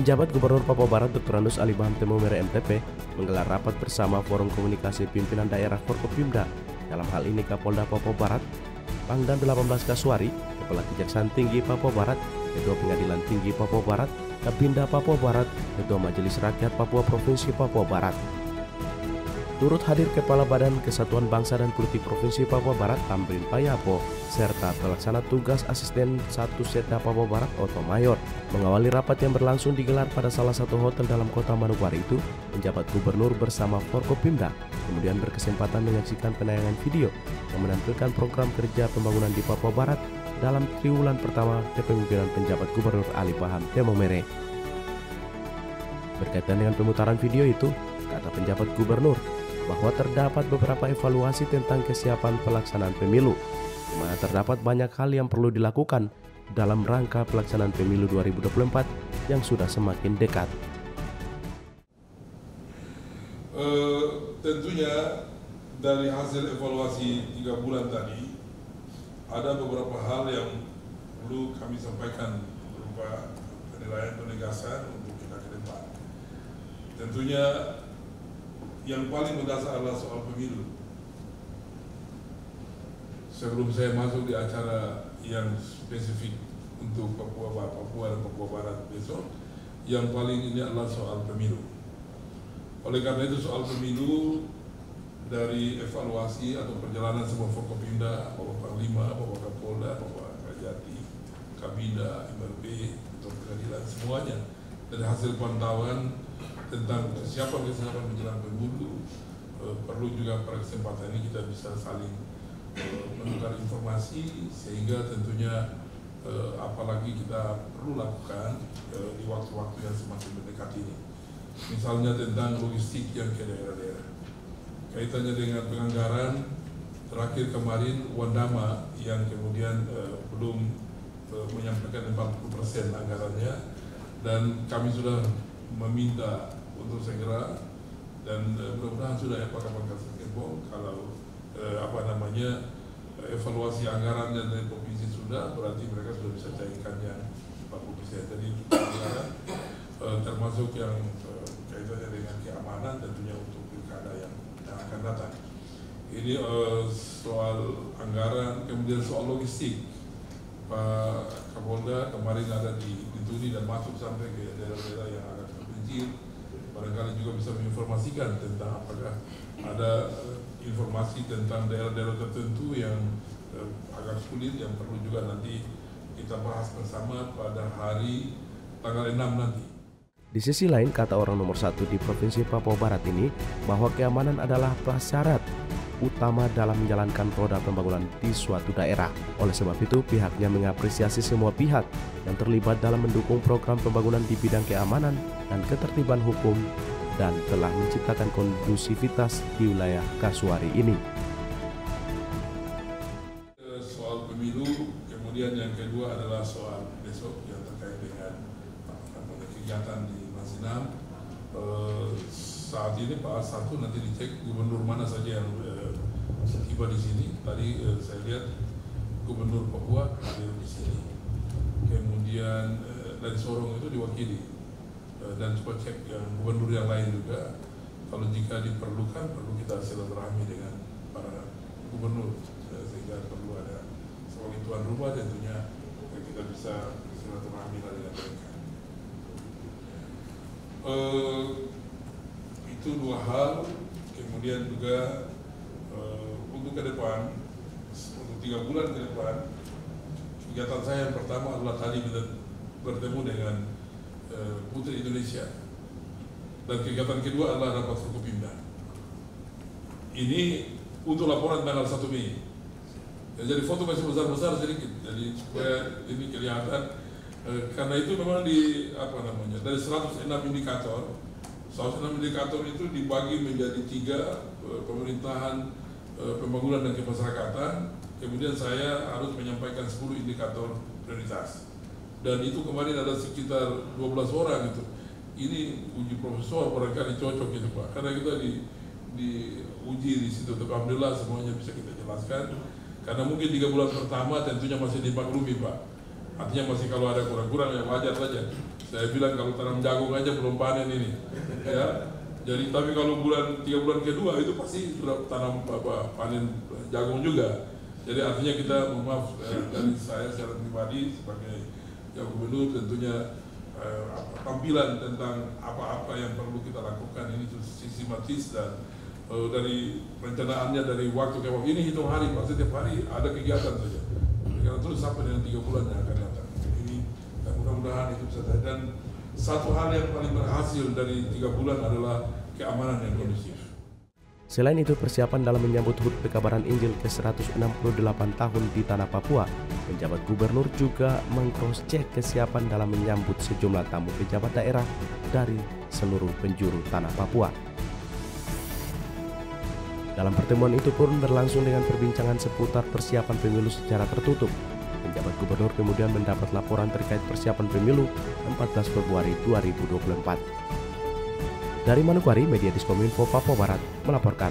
Penjabat Gubernur Papua Barat Dr. Andus Alibaham Temomere MTP menggelar rapat bersama Forum Komunikasi Pimpinan Daerah Forkopimda. Dalam hal ini Kapolda Papua Barat, Pangdam 18 Kasuari, Kepala Kejaksaan Tinggi Papua Barat, Ketua Pengadilan Tinggi Papua Barat, Kabinda Papua Barat, Ketua Majelis Rakyat Papua Provinsi Papua Barat. Turut hadir Kepala Badan Kesatuan Bangsa dan Politik Provinsi Papua Barat Tamrin Payapo serta Pelaksana Tugas Asisten 1 Setda Papua Barat Oto Mayor. Mengawali rapat yang berlangsung digelar pada salah satu hotel dalam kota Manokwari itu, penjabat gubernur bersama Forkopimda kemudian berkesempatan menyaksikan penayangan video yang menampilkan program kerja pembangunan di Papua Barat dalam triwulan pertama kepemimpinan penjabat Gubernur Alibaham Temomere. Berkaitan dengan pemutaran video itu, kata penjabat gubernur bahwa terdapat beberapa evaluasi tentang kesiapan pelaksanaan pemilu, di mana terdapat banyak hal yang perlu dilakukan dalam rangka pelaksanaan pemilu 2024 yang sudah semakin dekat. Tentunya dari hasil evaluasi 3 bulan tadi, ada beberapa hal yang perlu kami sampaikan berupa penilaian penegasan untuk kita ke depan. Tentunya yang paling mendasar adalah soal pemilu. Sebelum saya masuk di acara yang spesifik untuk Papua dan Papua Barat besok, yang paling ini adalah soal pemilu. Oleh karena itu soal pemilu dari evaluasi atau perjalanan semua Forkopimda, Bapak Panglima, Bapak Kapolda, Bapak Kajati, Kabinda, MRP, Ketua Pengadilan, semuanya dari hasil pantauan tentang kesiapan menjelang pemilu, perlu juga pada kesempatan ini kita bisa saling menukar informasi, sehingga tentunya apalagi kita perlu lakukan di waktu-waktu yang semakin mendekat ini. Misalnya tentang logistik yang ke daerah-daerah, kaitannya dengan penganggaran. Terakhir kemarin Wandama yang kemudian belum menyampaikan 40% anggarannya, dan kami sudah meminta untuk segera, dan mudah-mudahan sudah ya Pak Kapolda Kebong, kalau evaluasi anggarannya dari provinsi sudah, berarti mereka sudah bisa cairkan yang 40%. Jadi anggaran termasuk yang kaitannya dengan keamanan tentunya untuk pilkada yang akan datang. Ini soal anggaran, kemudian soal logistik. Pak Kapolda kemarin ada di Tuni dan masuk sampai ke daerah-daerah yang agak terpencil. Barangkali juga bisa menginformasikan tentang apakah ada informasi tentang daerah-daerah tertentu yang agak sulit, yang perlu juga nanti kita bahas bersama pada hari tanggal 6 nanti. Di sisi lain, kata orang nomor 1 di Provinsi Papua Barat ini bahwa keamanan adalah prasyarat utama dalam menjalankan roda pembangunan di suatu daerah. Oleh sebab itu, pihaknya mengapresiasi semua pihak yang terlibat dalam mendukung program pembangunan di bidang keamanan dan ketertiban hukum dan telah menciptakan kondusivitas di wilayah Kasuari ini. Soal pemilu, kemudian yang kedua adalah soal besok yang terkait dengan kegiatan di Masinam. Saat ini Pak A1 nanti dicek gubernur mana saja yang tiba di sini. Tadi saya lihat Gubernur Papua hadir di sini. Kemudian dari Sorong itu diwakili, dan coba cek yang gubernur yang lain juga. Kalau jika diperlukan, perlu kita silaturahmi dengan para gubernur, sehingga perlu ada sebagai tuan rumah, tentunya kita bisa silaturahmi dengan mereka. Itu 2 hal. Kemudian juga untuk ke depan, untuk 3 bulan ke depan, kegiatan saya yang pertama adalah tadi bertemu dengan Putri Indonesia, dan kegiatan kedua adalah rapat Forkopimda. Ini untuk laporan tanggal 1 Mei. Ya, jadi foto masih besar-besar sedikit, jadi supaya ini kelihatan. Karena itu memang dari 106 indikator, 106 indikator itu dibagi menjadi 3, pemerintahan, pembangunan dan kemasyarakatan. Kemudian saya harus menyampaikan 10 indikator prioritas. Dan itu kemarin ada sekitar 12 orang itu. Ini uji profesor, barangkali cocok gitu Pak. Karena kita diuji di situ, tapi alhamdulillah semuanya bisa kita jelaskan. Karena mungkin 3 bulan pertama tentunya masih dimaklumi Pak. Artinya masih kalau ada kurang-kurang ya wajar saja. Saya bilang kalau tanam jagung aja belum panen ini, ya. Jadi tapi kalau 3 bulan kedua itu pasti sudah tanam panen jagung juga. Jadi artinya kita maaf dari saya secara pribadi sebagai gubernur tentunya tampilan tentang apa-apa yang perlu kita lakukan ini sistematis dan dari perencanaannya dari waktu ke waktu ini hitung hari, pasti setiap hari ada kegiatan saja. Karena terus sampai dengan 3 bulan yang akan datang. Ini mudah-mudahan itu bisa. Dan satu hal yang paling berhasil dari 3 bulan adalah keamanan yang kondusif. Selain itu, persiapan dalam menyambut HUT Pekabaran Injil ke-168 tahun di Tanah Papua, penjabat gubernur juga meng-cross-check kesiapan dalam menyambut sejumlah tamu pejabat daerah dari seluruh penjuru Tanah Papua. Dalam pertemuan itu pun berlangsung dengan perbincangan seputar persiapan pemilu secara tertutup. Penjabat gubernur kemudian mendapat laporan terkait persiapan pemilu 14 Februari 2024. Dari Manokwari, Media Diskominfo Papua Barat melaporkan.